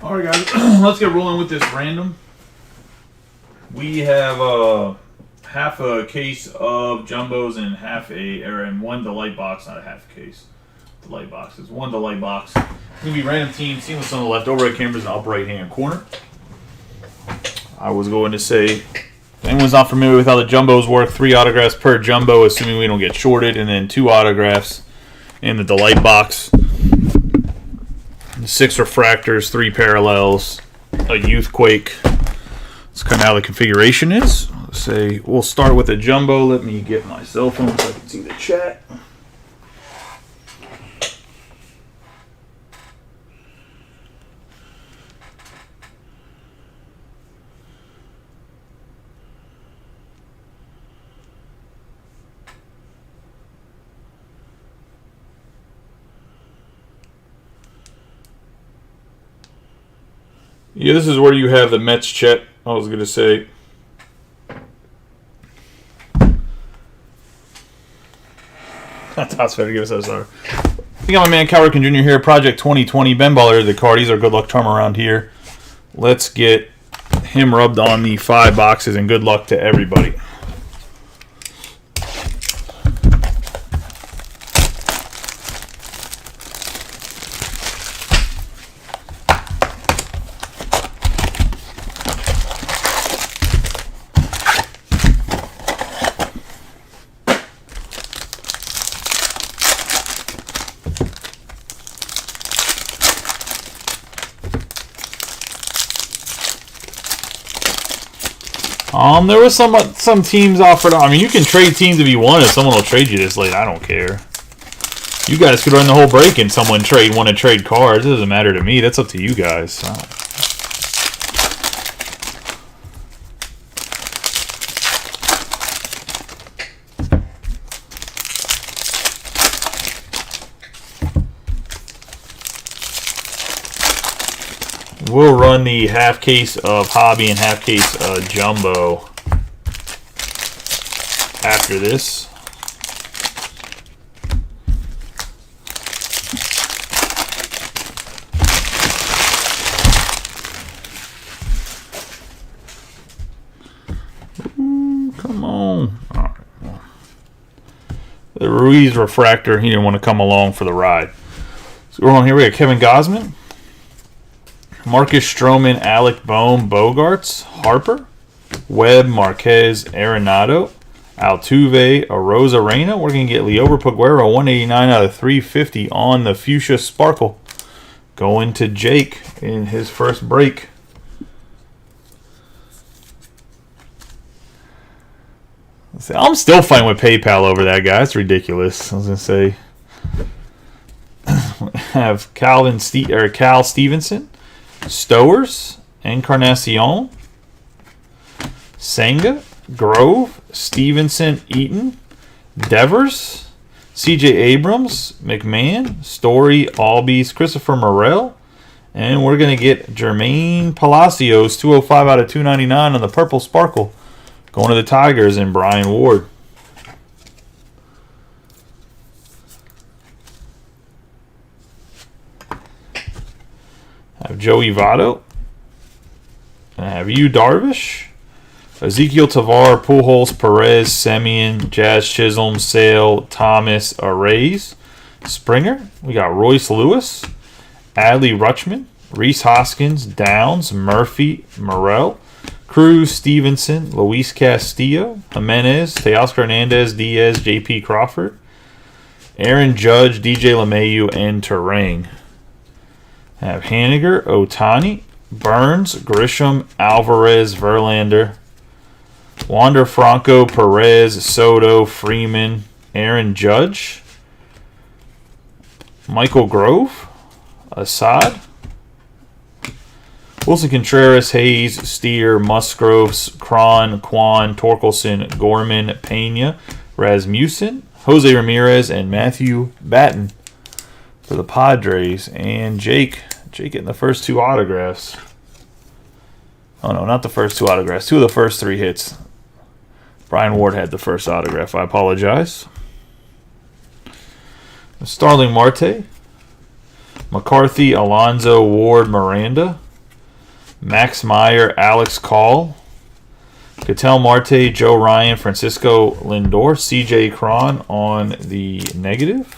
All right, guys, let's get rolling with this random. We have half a case of jumbos and and one delight box, not a half case. Delight box is one delight box. It's gonna be random team. Seeing what's on the left overhead cameras in the upper right hand corner. I was going to say, if anyone's not familiar with how the jumbos work, 3 autographs per jumbo, assuming we don't get shorted, and then 2 autographs in the delight box. 6 refractors, 3 parallels, a youthquake. That's kind of how the configuration is. Let's say we'll start with a jumbo. Let me get my cell phone so I can see the chat. Yeah, this is where you have the Mets Chet. I was going to say. That's better. Give us that star. We got my man Cal Ripken Jr. here. Project 2020. Ben Baller, the card. He's our good luck charm around here. Let's get him rubbed on the 5 boxes, and good luck to everybody. There was some teams offered. I mean, you can trade teams if you want. If someone will trade you this late, I don't care. You guys could run the whole break and someone want to trade cards. It doesn't matter to me. That's up to you guys. So. We'll run the half case of Hobby and half case of Jumbo after this. Ooh, come on. All right. Well, the Ruiz refractor, he didn't want to come along for the ride. So we're on here. We got Kevin Gausman, Marcus Stroman, Alec Bohm, Bogarts, Harper, Webb, Marquez, Arenado, Altuve, Arozarena. We're going to get Liober Peguero, 189 out of 350 on the Fuchsia Sparkle. Going to Jake in his first break. I'm still fighting with PayPal over that guy. That's ridiculous. I was going to say. We have Cal Stevenson, Stowers, Encarnacion, Senga, Grove, Stevenson, Eaton, Devers, C.J. Abrams, McMahon, Story, Albies, Christopher Morel, and we're going to get Jermaine Palacios, 205 out of 299 on the Purple Sparkle, going to the Tigers, and Brian Ward. I have Joey Votto. I have Yu Darvish, Ezekiel Tavar, Pujols, Perez, Semien, Jazz Chisholm, Sale, Thomas, Arrays, Springer. We got Royce Lewis, Adley Rutschman, Reese Hoskins, Downs, Murphy, Morel, Cruz, Stevenson, Luis Castillo, Jimenez, Teoscar Hernandez, Diaz, J.P. Crawford, Aaron Judge, DJ LeMahieu, and Terang. I have Haniger, Otani, Burns, Grisham, Alvarez, Verlander, Wander Franco, Perez, Soto, Freeman, Aaron Judge, Michael Grove, Assad, Wilson Contreras, Hayes, Steer, Musgroves, Cron, Quan, Torkelson, Gorman, Pena, Rasmussen, Jose Ramirez, and Matthew Batten for the Padres. And Jake getting the first 2 autographs. Oh no, not the first 2 autographs. 2 of the first 3 hits. Brian Ward had the first autograph. I apologize. Starling Marte, McCarthy, Alonso, Ward, Miranda, Max Meyer, Alex Call. Ketel Marte, Joe Ryan, Francisco Lindor, CJ Cron on the negative.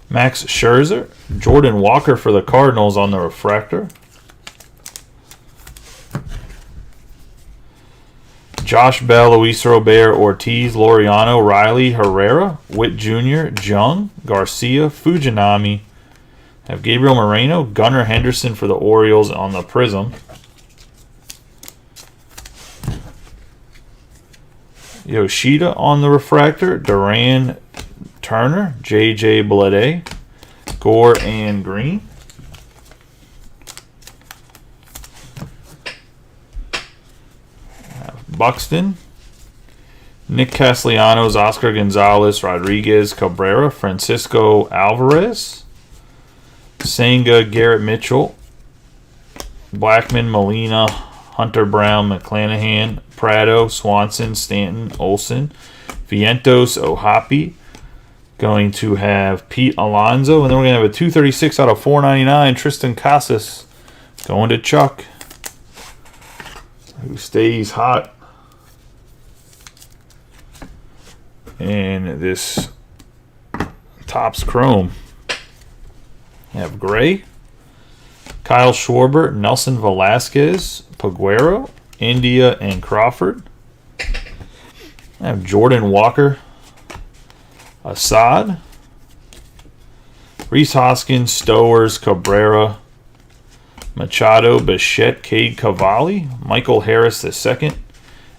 Max Scherzer, Jordan Walker for the Cardinals on the refractor. Josh Bell, Luis Robert, Ortiz, Laureano, Riley, Herrera, Witt Jr., Jung, Garcia, Fujinami. Have Gabriel Moreno, Gunnar Henderson for the Orioles on the Prism. Yoshida on the refractor, Duran Turner, J.J. Bleday, Gore and Green. Buxton, Nick Castellanos, Oscar Gonzalez, Rodriguez, Cabrera, Francisco Alvarez, Senga, Garrett Mitchell, Blackman, Molina, Hunter Brown, McClanahan, Prado, Swanson, Stanton, Olsen, Vientos, Ohapi. Going to have Pete Alonso, and then we're going to have a 236 out of 499, Tristan Casas, going to Chuck, who stays hot. And this Topps Chrome. You have Gray, Kyle Schwarber, Nelson Velasquez, Paguero, India, and Crawford. I have Jordan Walker, Assad, Rhys Hoskins, Stowers, Cabrera, Machado, Bichette, Cade Cavalli, Michael Harris II,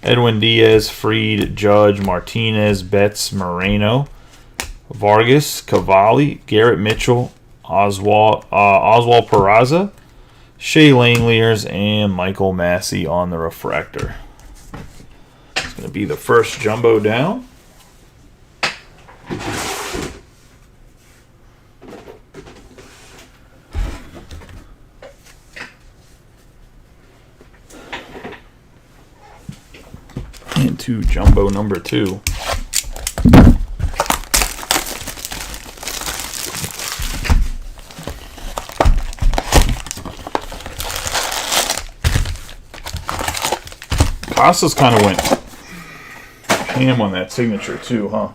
Edwin Diaz, Fried, Judge, Martinez, Betts, Moreno, Vargas, Cavalli, Garrett Mitchell, Oswald Peraza, Shea Langeliers, and Michael Massey on the refractor. It's going to be the first jumbo down. Into jumbo number 2. Casas kind of went ham on that signature too, huh?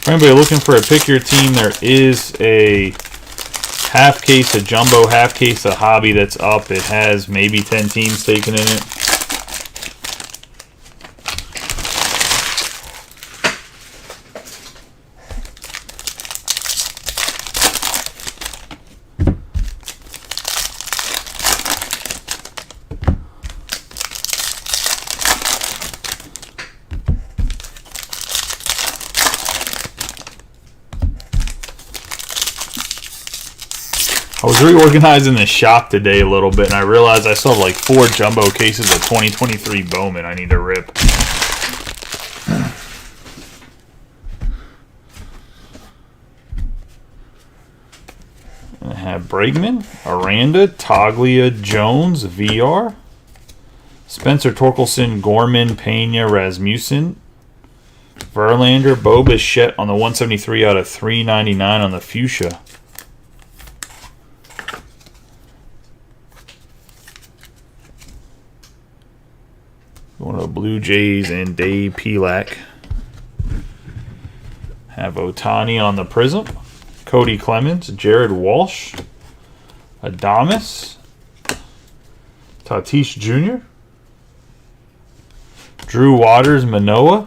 For anybody looking for a pick your team, there is a half case of jumbo, half case of hobby that's up. It has maybe 10 teams taken in it. I was reorganizing the shop today a little bit, and I realized I still have like 4 jumbo cases of 2023 Bowman I need to rip. I have Bregman, Aranda, Toglia, Jones, VR, Spencer Torkelson, Gorman, Pena, Rasmussen, Verlander, Bo Bichette on the 173 out of 399 on the fuchsia. One of the Blue Jays and Dave Pelak. Have Ohtani on the prism. Cody Clemens, Jared Walsh, Adames, Tatis Jr., Drew Waters, Manoah,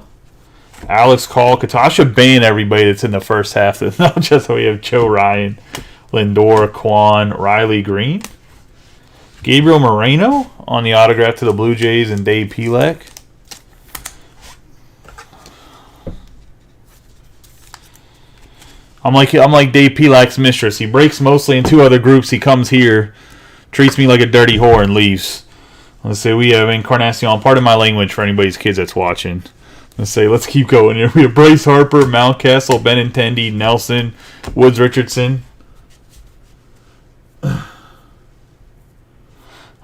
Alex Call, Katasha Bain, everybody that's in the first half. Not just we have Joe Ryan, Lindor, Kwan, Riley Green. Gabriel Moreno on the autograph to the Blue Jays and Dave Pelak. I'm like Dave Pelak's mistress. He breaks mostly in 2 other groups. He comes here, treats me like a dirty whore, and leaves. Let's say we have Encarnacion. Pardon my language for anybody's kids that's watching. Let's keep going here. We have Bryce Harper, Mountcastle, Benintendi, Nelson, Woods Richardson.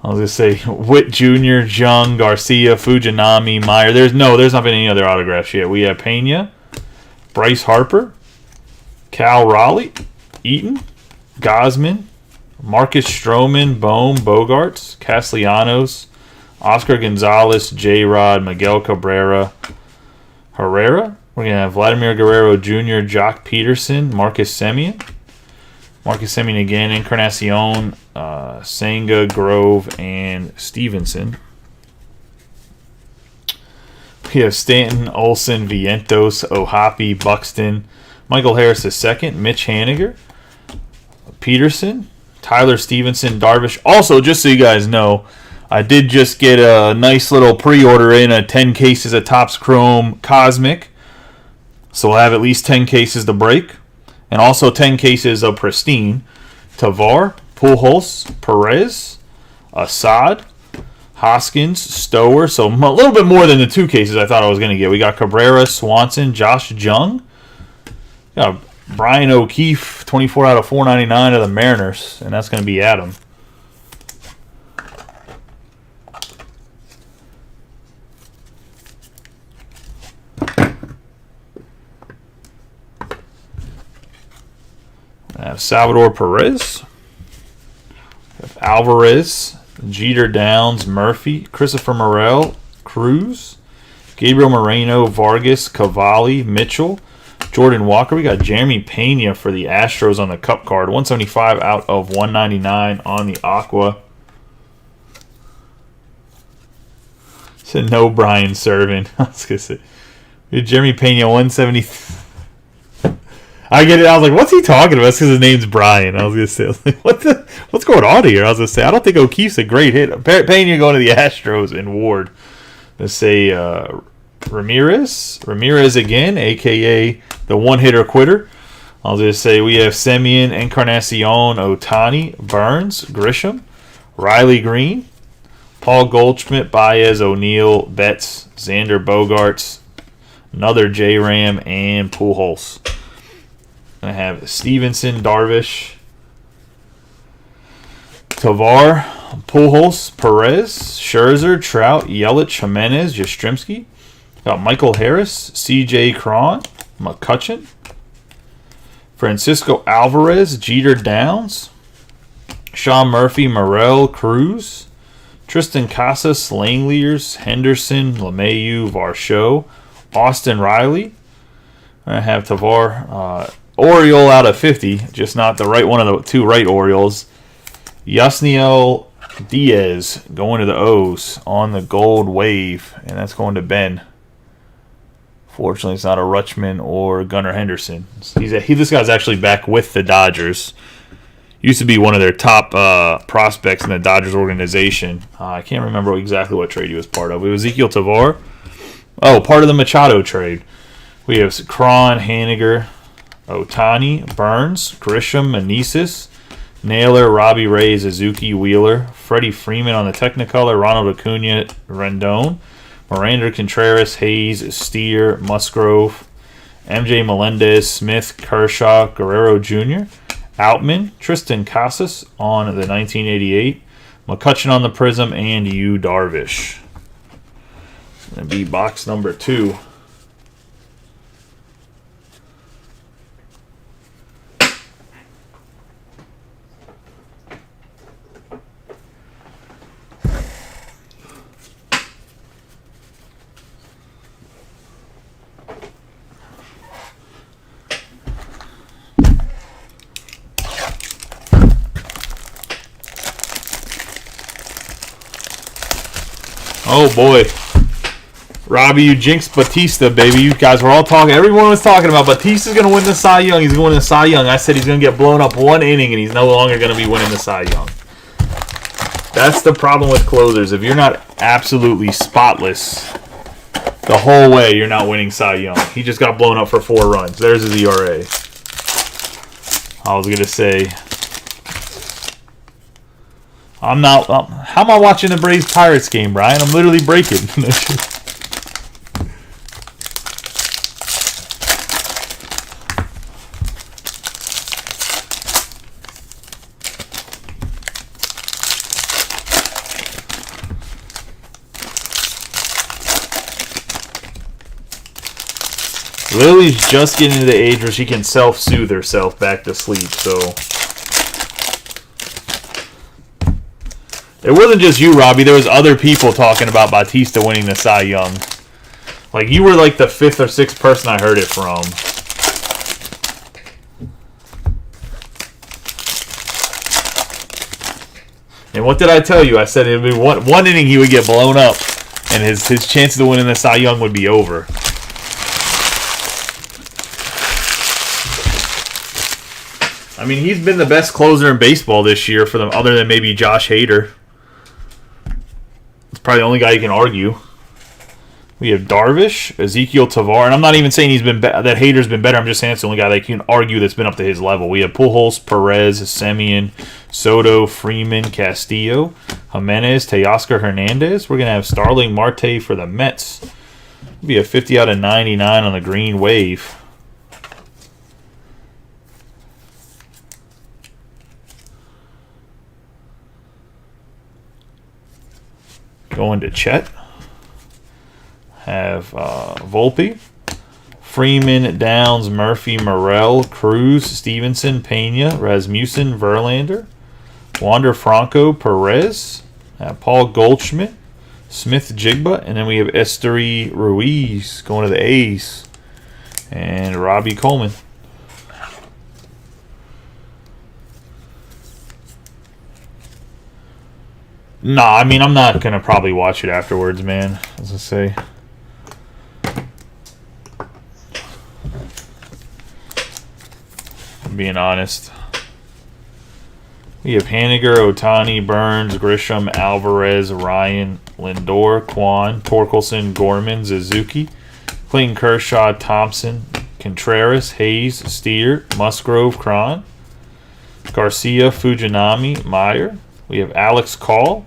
I was going to say Witt Jr., Jung, Garcia, Fujinami, Meyer. There's not been any other autographs yet. We have Pena, Bryce Harper, Cal Raleigh, Eaton, Gosman, Marcus Stroman, Bohm, Bogarts, Castellanos, Oscar Gonzalez, J-Rod, Miguel Cabrera, Herrera. We're going to have Vladimir Guerrero Jr., Jock Peterson, Marcus Semien. Marcus Semien again, Encarnacion, Senga, Grove, and Stevenson. We have Stanton, Olsen, Vientos, Ohapi, Buxton, Michael Harris II, Mitch Haniger, Peterson, Tyler Stevenson, Darvish. Also, just so you guys know, I did just get a nice little pre-order in, 10 cases of Topps Chrome Cosmic. So we'll have at least 10 cases to break. And also 10 cases of Pristine. Tavar, Pujols, Perez, Assad, Hoskins, Stower. So a little bit more than the 2 cases I thought I was going to get. We got Cabrera, Swanson, Josh Jung. Got Brian O'Keefe, 24 out of 499 of the Mariners. And that's going to be Adam. I have Salvador Perez, I have Alvarez, Jeter Downs, Murphy, Christopher Morel, Cruz, Gabriel Moreno, Vargas, Cavalli, Mitchell, Jordan Walker. We got Jeremy Pena for the Astros on the Cup card. 175 out of 199 on the Aqua. Said no Brian Servin. I was going to say. We had Jeremy Pena, 170. I get it. I was like, what's he talking about? It's because his name's Brian. I was going to say, what's going on here? I was going to say, I don't think O'Keefe's a great hit. Pena going to the Astros and Ward. Let's say Ramirez again, a.k.a. the one-hitter quitter. I'll just say we have Semien, Encarnacion, Ohtani, Burns, Grisham, Riley Green, Paul Goldschmidt, Baez, O'Neill, Betts, Xander Bogaerts, another J-Ram, and Pujols. I have Stevenson, Darvish, Tavar, Pujols, Perez, Scherzer, Trout, Yelich, Jimenez, Yastrzemski. Got Michael Harris, C.J. Cron, McCutchen, Francisco Alvarez, Jeter Downs, Sean Murphy, Morel, Cruz, Tristan Casas, Langeliers, Henderson, LeMahieu, Varsho, Austin Riley. I have Tavar, Oriole out of 50, just not the right one of the 2 right Orioles. Yasniel Diaz going to the O's on the gold wave, and that's going to Ben. Fortunately, it's not a Rutschman or Gunnar Henderson. This guy's actually back with the Dodgers. Used to be one of their top prospects in the Dodgers organization. I can't remember exactly what trade he was part of. It was Ezequiel Tavar. Oh, part of the Machado trade. We have Cron, Haniger, Ohtani, Burns, Grisham, Meneses, Naylor, Robbie Ray, Suzuki, Wheeler, Freddie Freeman on the Technicolor, Ronald Acuna, Rendon, Miranda Contreras, Hayes, Steer, Musgrove, MJ Melendez, Smith, Kershaw, Guerrero Jr., Outman, Tristan Casas on the 1988, McCutchen on the Prism, and Yu Darvish. It's going to be box number 2. Oh boy. Robbie, you jinxed Batista, baby. You guys were all talking. Everyone was talking about Batista's going to win the Cy Young. He's going to win the Cy Young. I said he's going to get blown up 1 inning, and he's no longer going to be winning the Cy Young. That's the problem with closers. If you're not absolutely spotless the whole way, you're not winning Cy Young. He just got blown up for 4 runs. There's his ERA. I was going to say I'm not. How am I watching the Braves Pirates game, Brian? I'm literally breaking. Lily's just getting to the age where she can self-soothe herself back to sleep, so... It wasn't just you, Robbie. There was other people talking about Bautista winning the Cy Young. Like, you were like the 5th or 6th person I heard it from. And what did I tell you? I said it would be one inning he would get blown up, and his chances of winning the Cy Young would be over. I mean, he's been the best closer in baseball this year for them, other than maybe Josh Hader. It's probably the only guy you can argue. We have Darvish, Ezekiel Tovar, and I'm not even saying he's been that Hader's been better. I'm just saying it's the only guy that you can argue that's been up to his level. We have Pujols, Perez, Semien, Soto, Freeman, Castillo, Jimenez, Teoscar Hernandez. We're gonna have Starling Marte for the Mets. It'll be a 50 out of 99 on the green wave. Going to Chet. Have Volpe, Freeman, Downs, Murphy, Morel, Cruz, Stevenson, Pena, Rasmussen, Verlander, Wander Franco, Perez, Paul Goldschmidt, Smith Jigba, and then we have Esteury Ruiz going to the A's, and Robbie Coleman. Nah, I mean, I'm not going to probably watch it afterwards, man, as I say. I'm being honest. We have Haniger, Ohtani, Burns, Grisham, Alvarez, Ryan, Lindor, Kwan, Torkelson, Gorman, Suzuki, Clayton Kershaw, Thompson, Contreras, Hayes, Steer, Musgrove, Cron, Garcia, Fujinami, Meyer. We have Alex Call,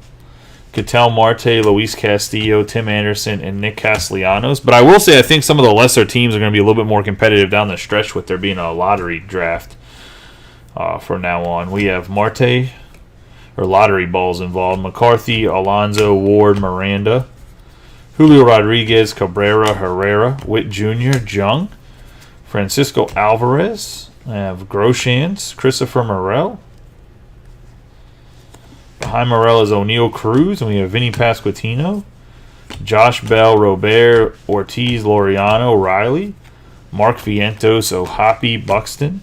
Ketel Marte, Luis Castillo, Tim Anderson, and Nick Castellanos. But I will say I think some of the lesser teams are going to be a little bit more competitive down the stretch with there being a lottery draft from now on. We have Marte, or lottery balls involved. McCarthy, Alonso, Ward, Miranda, Julio Rodriguez, Cabrera, Herrera, Witt Jr., Jung, Francisco Alvarez. I have Groshans, Christopher Morel. Behind Morel is O'Neal Cruz, and we have Vinny Pasquantino, Josh Bell, Robert, Ortiz, Laureano, Riley, Mark Vientos, O'Hoppe, Buxton,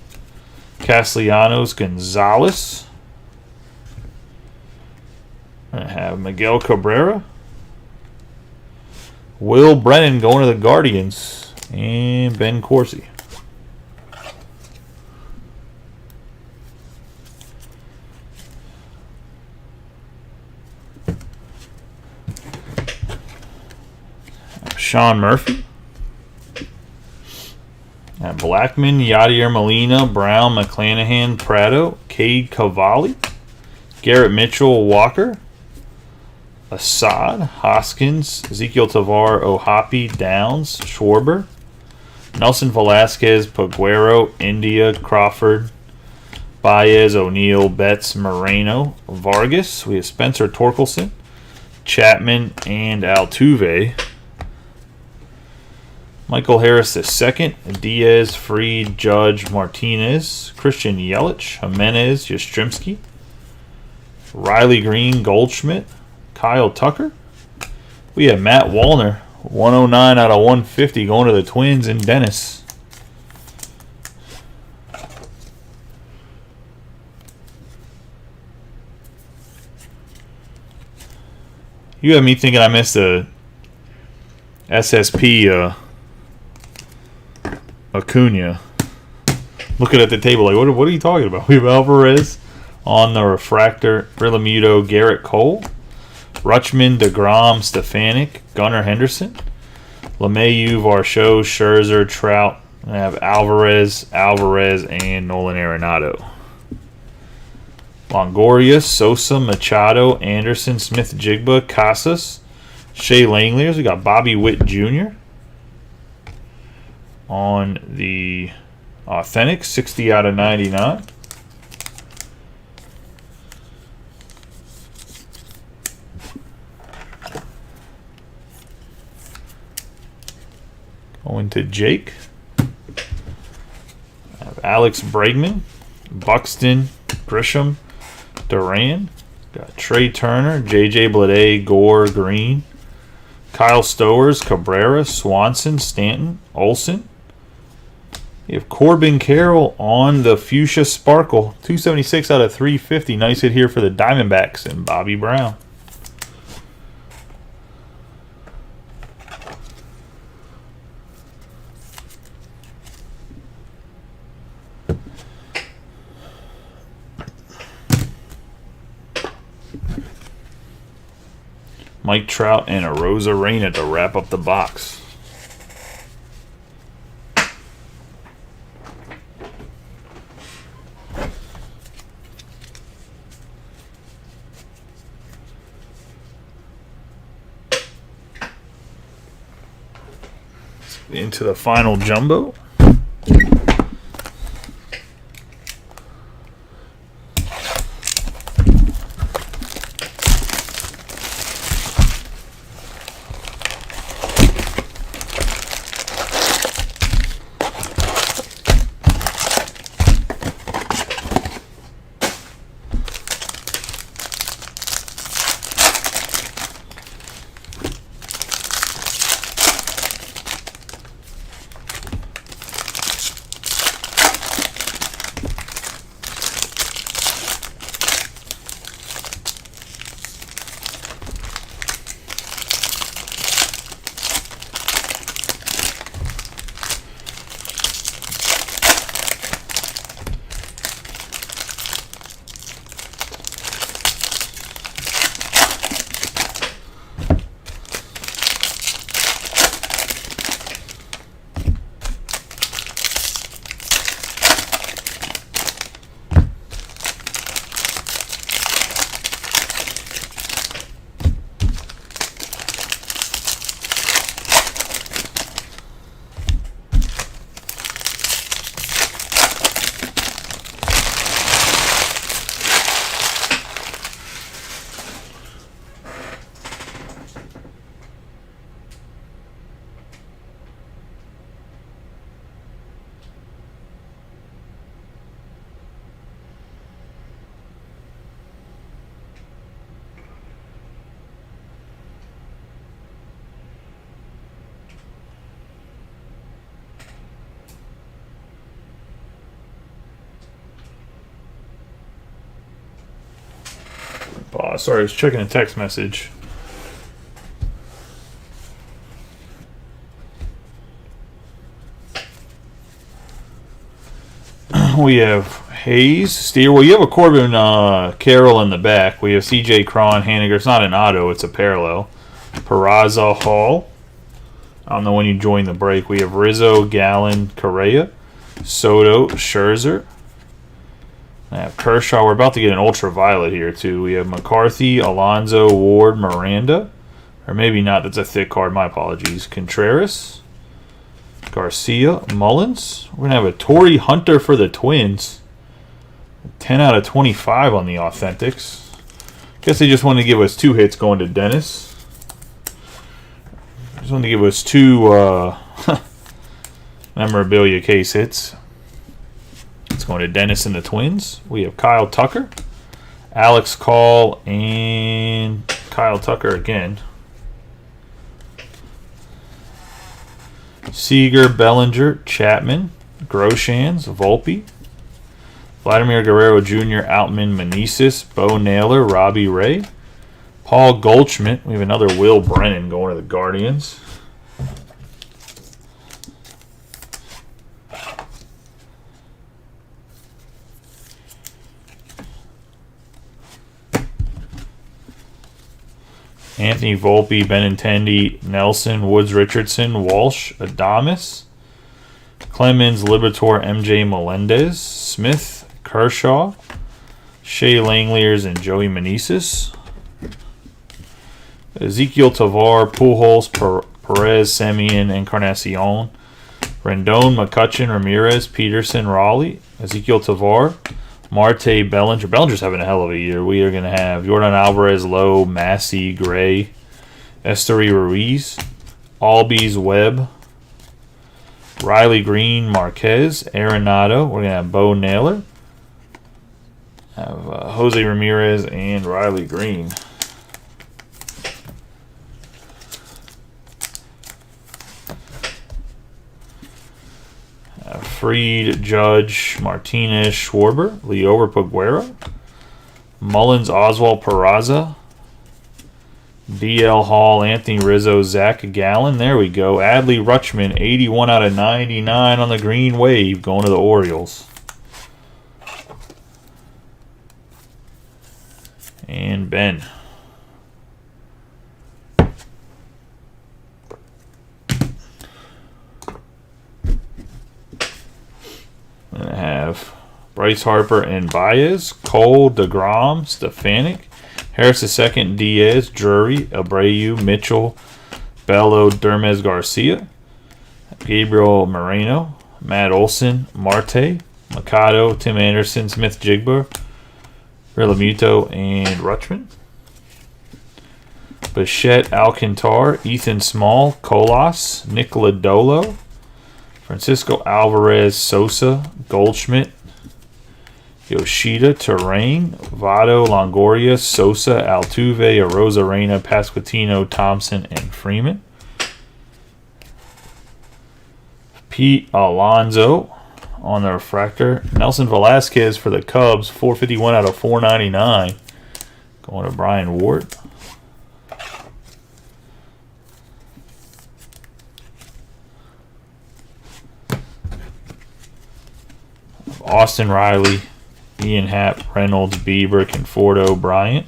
Castellanos, Gonzalez. I have Miguel Cabrera, Will Brennan going to the Guardians, and Ben Corsi. Sean Murphy, Blackman, Yadier Molina, Brown, McClanahan, Prado, Cade Cavalli, Garrett Mitchell, Walker, Assad, Hoskins, Ezekiel Tovar, O'Hoppe, Downs, Schwarber, Nelson Velasquez, Paguero, India, Crawford, Baez, O'Neill, Betts, Moreno, Vargas. We have Spencer Torkelson, Chapman, and Altuve. Michael Harris II, Diaz, Fried, Judge, Martinez, Christian Yelich, Jimenez, Yastrzemski, Riley Green, Goldschmidt, Kyle Tucker. We have Matt Wallner, 109 out of 150 going to the Twins, and Dennis. You have me thinking I missed a SSP Acuna. Looking at the table like, what are you talking about? We have Alvarez on the refractor, Realmuto, Garrett Cole, Rutschman, DeGrom, Stefanik, Gunnar Henderson, LeMahieu, Varsho, Scherzer, Trout. I have Alvarez, and Nolan Arenado. Longoria, Sosa, Machado, Anderson, Smith, Jigba, Casas, Shea Langeliers. We got Bobby Witt Jr. on the Authentic, 60 out of 99. Going to Jake. I have Alex Bregman, Buxton, Grisham, Duran. Got Trey Turner, JJ Bleday, Gore, Green. Kyle Stowers, Cabrera, Swanson, Stanton, Olson. You have Corbin Carroll on the Fuchsia Sparkle. 276 out of 350. Nice hit here for the Diamondbacks and Bobby Brown. Mike Trout and a Arozarena to wrap up the box. Into the final jumbo. Sorry, I was checking a text message. We have Hayes, Steer. Well, you have a Corbin Carroll in the back. We have C.J. Cron, Haniger. It's not an auto, it's a parallel. Peraza, Hall. On the one you joined the break, we have Rizzo, Gallen, Correa, Soto, Scherzer. I have Kershaw. We're about to get an ultraviolet here, too. We have McCarthy, Alonso, Ward, Miranda. Or maybe not. That's a thick card. My apologies. Contreras, Garcia, Mullins. We're going to have a Torrey Hunter for the Twins. 10 out of 25 on the Authentics. Guess they just wanted to give us 2 hits going to Dennis. Just wanted to give us 2 memorabilia case hits. It's going to Dennis and the Twins. We have Kyle Tucker, Alex Call, and Kyle Tucker again. Seager, Bellinger, Chapman, Groshans, Volpe, Vladimir Guerrero Jr., Outman, Meneses, Bo Naylor, Robbie Ray, Paul Goldschmidt. We have another Will Brennan going to the Guardians. Anthony Volpe, Benintendi, Nelson, Woods Richardson, Walsh, Adames, Clemens, Liberatore, MJ Melendez, Smith, Kershaw, Shea Langeliers and Joey Meneses. Ezequiel Tovar, Pujols, Perez, Semien, Encarnacion. Rendon, McCutchen, Ramirez, Peterson, Raleigh. Ezequiel Tovar. Marte, Bellinger. Bellinger's having a hell of a year. We are going to have Jordan Alvarez, Lowe, Massey, Gray, Esteury Ruiz, Albies, Webb, Riley Green, Marquez, Arenado. We're going to have Bo Naylor. Have Jose Ramirez and Riley Green. Freed, Judge, Martinez, Schwarber, Leover, Peguero, Mullins, Oswald, Peraza, DL Hall, Anthony Rizzo, Zach Gallen. There we go. Adley Rutschman, 81 out of 99 on the green wave, going to the Orioles. And Ben. I have Bryce Harper and Baez, Cole, DeGrom, Stefanik, Harris II, Diaz, Drury, Abreu, Mitchell, Bello, Dermez Garcia, Gabriel Moreno, Matt Olson, Marte, Mercado, Tim Anderson, Smith Jigba, Realmuto, and Rutschman. Bichette, Alcantar, Ethan Small, Colas, Nick Lodolo, Francisco Alvarez, Sosa, Goldschmidt, Yoshida, Terrain, Votto, Longoria, Sosa, Altuve, Arozarena, Pasquantino, Thompson, and Freeman. Pete Alonso on the refractor. Nelson Velasquez for the Cubs, 451 out of 499. Going to Brian Ward. Austin Riley, Ian Happ, Reynolds, Bieber, Conforto, Bryant,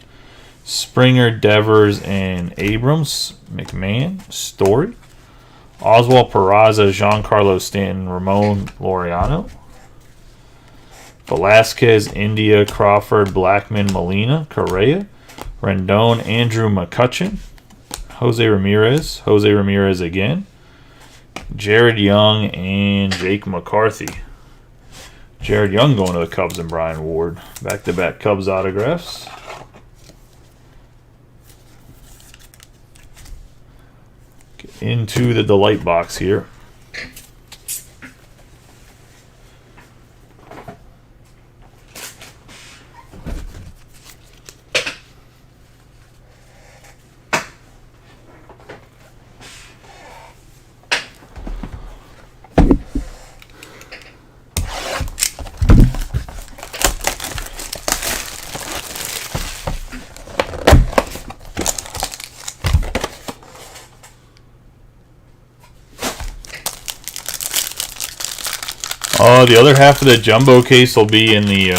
Springer, Devers, and Abrams, McMahon, Story, Oswald Peraza, Giancarlo Stanton, Ramon Laureano, Velasquez, India, Crawford, Blackman, Molina, Correa, Rendon, Andrew McCutchen, Jose Ramirez again, Jared Young, and Jake McCarthy. Jared Young going to the Cubs and Brian Ward. Back-to-back Cubs autographs. Get into the Delight box here. The other half of the jumbo case will be in the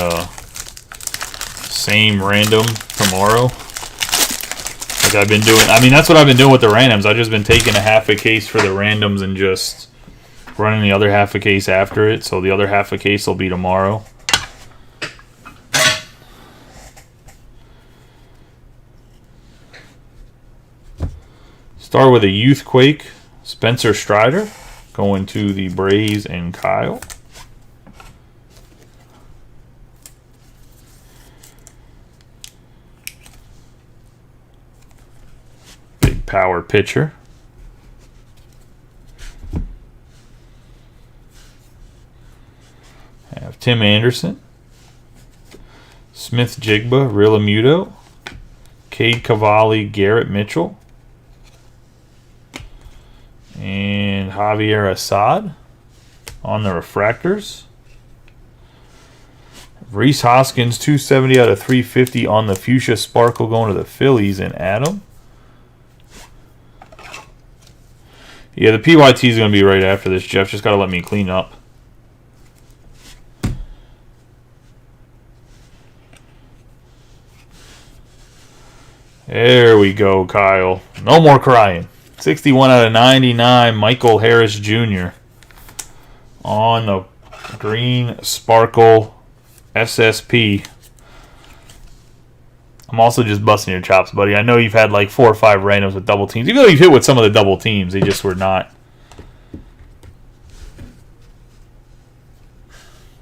same random tomorrow. Like I've been doing. I mean, that's what I've been doing with the randoms. I've just been taking a half a case for the randoms and just running the other half a case after it. So the other half a case will be tomorrow. Start with a Youthquake, Spencer Strider, going to the Braves and Kyle. Big power pitcher. I have Tim Anderson, Smith Jigba, Realmuto, Cade Cavalli, Garrett Mitchell, and Javier Assad on the refractors. Rhys Hoskins, 270 out of 350 on the Fuchsia Sparkle, going to the Phillies, and Adam. Yeah, the PYT is going to be right after this, Jeff. Just got to let me clean up. There we go, Kyle. No more crying. 61 out of 99, Michael Harris Jr. on the green Sparkle SSP. I'm also just busting your chops, buddy. I know you've had like 4 or 5 randoms with double teams. Even though you've hit with some of the double teams, they just were not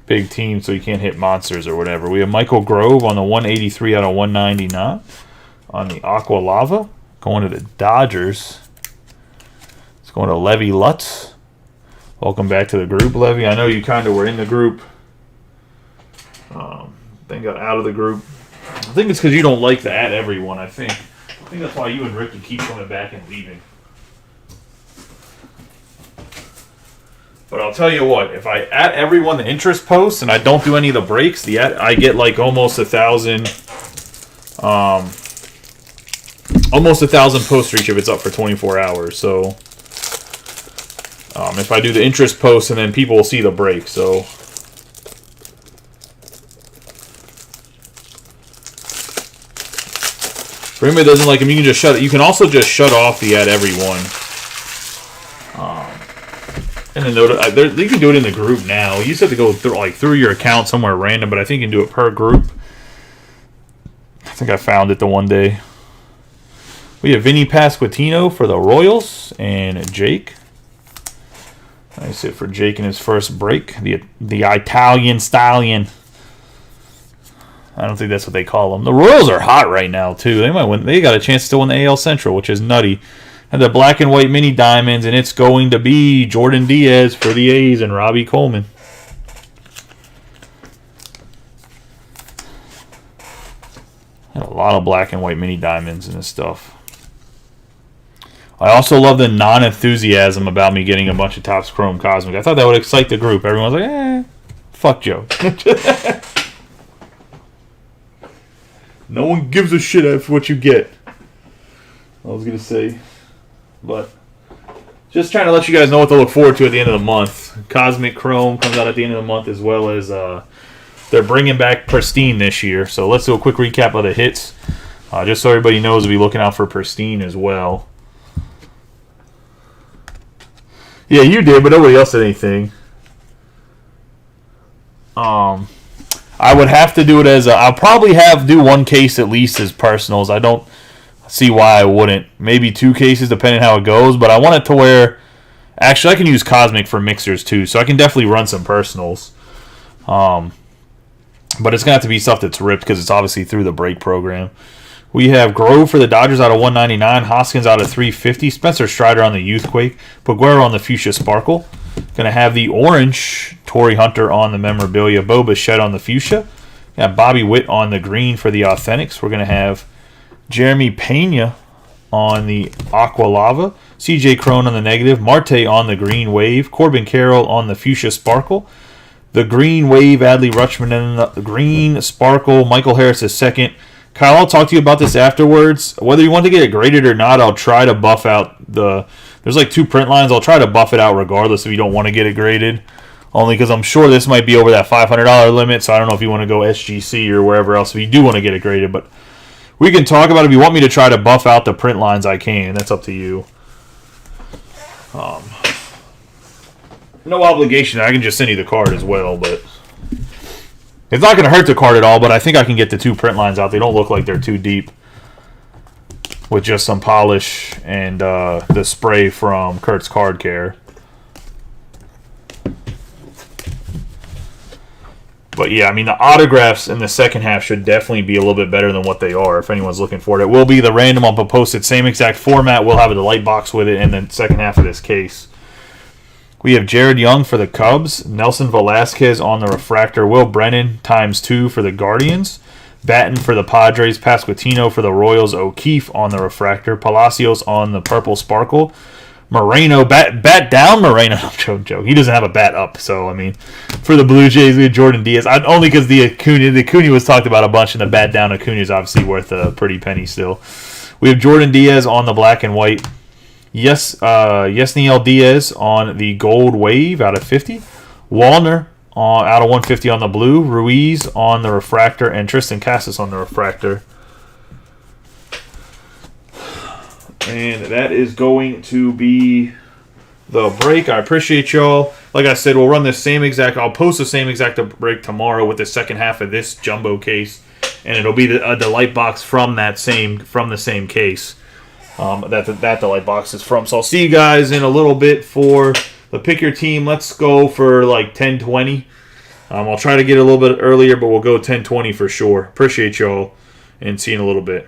big teams, so you can't hit monsters or whatever. We have Michael Grove on the 183 out of 199 on the Aqua Lava. Going to the Dodgers. It's going to Levy Lutz. Welcome back to the group, Levy. I know you kind of were in the group. Then got out of the group. I think it's because you don't like to add everyone, I think that's why you and Ricky keep coming back and leaving. But I'll tell you what, if I add everyone the interest posts and I don't do any of the breaks, I get like almost 1,000 posts reach if it's up for 24 hours. So if I do the interest posts and then people will see the break. So for anybody that doesn't like them, you can just shut it. You can also just shut off the add everyone. And then you can do it in the group now. You just have to go through your account somewhere random, but I think you can do it per group. I think I found it the one day. We have Vinny Pasquantino for the Royals and Jake. Nice hit for Jake in his first break. The Italian Stallion. I don't think that's what they call them. The Royals are hot right now too. They might win. They got a chance to win the AL Central, which is nutty. And the black and white mini diamonds, and it's going to be Jordan Diaz for the A's and Robbie Coleman. Had a lot of black and white mini diamonds in this stuff. I also love the non-enthusiasm about me getting a bunch of Topps Chrome Cosmic. I thought that would excite the group. Everyone's like, fuck Joe. No one gives a shit for what you get. I was going to say. But just trying to let you guys know what to look forward to at the end of the month. Cosmic Chrome comes out at the end of the month, as well as they're bringing back Pristine this year. So let's do a quick recap of the hits. Just so everybody knows, we'll be looking out for Pristine as well. Yeah, you did, but nobody else did anything. I would have to do it as I'll probably do one case at least as personals. I don't see why I wouldn't. Maybe 2 cases depending how it goes, but I want it to where actually I can use Cosmic for mixers too, so I can definitely run some personals. But it's gonna have to be stuff that's ripped because it's obviously through the break program. We have Grove for the Dodgers out of 199, Hoskins out of 350, Spencer Strider on the Youthquake, Paguero on the Fuchsia Sparkle. Gonna have the orange Torrey Hunter on the memorabilia, Bo Bichette on the Fuchsia. Got Bobby Witt on the green for the Authentics. We're gonna have Jeremy Pena on the Aqua Lava, CJ Cron on the negative, Marte on the green wave, Corbin Carroll on the Fuchsia Sparkle, the green wave, Adley Rutschman in the green Sparkle, Michael Harris is second. Kyle, I'll talk to you about this afterwards. Whether you want to get it graded or not, I'll try to buff out there's like 2 print lines. I'll try to buff it out regardless if you don't want to get it graded. Only because I'm sure this might be over that $500 limit, so I don't know if you want to go SGC or wherever else if you do want to get it graded, but we can talk about it. If you want me to try to buff out the print lines, I can. That's up to you. No obligation. I can just send you the card as well, but it's not going to hurt the card at all, but I think I can get the 2 print lines out. They don't look like they're too deep with just some polish and the spray from Kurt's Card Care. But yeah, I mean, the autographs in the second half should definitely be a little bit better than what they are if anyone's looking for it. It will be the random on posted, same exact format. We'll have the light box with it in the second half of this case. We have Jared Young for the Cubs, Nelson Velasquez on the refractor, Will Brennan ×2 for the Guardians, Batten for the Padres, Pasquantino for the Royals, O'Keefe on the refractor, Palacios on the purple sparkle, Moreno, bat down Moreno. I'm joking. He doesn't have a bat up, so I mean, for the Blue Jays, we have Jordan Diaz. Only because the Acuna was talked about a bunch, and the bat down Acuna is obviously worth a pretty penny still. We have Jordan Diaz on the black and white. Yesniel Diaz on the gold wave out of 50. Wallner out of 150 on the blue. Ruiz on the refractor, and Tristan Casas on the refractor. And that is going to be the break. I appreciate y'all. Like I said, we'll run the same exact. I'll post the same exact break tomorrow with the second half of this jumbo case. and it'll be a delight box from the same case that delight box is from. So I'll see you guys in a little bit for the pick your team. Let's go for like 10:20. I'll try to get a little bit earlier, but we'll go 10:20 for sure. Appreciate y'all, and see you in a little bit.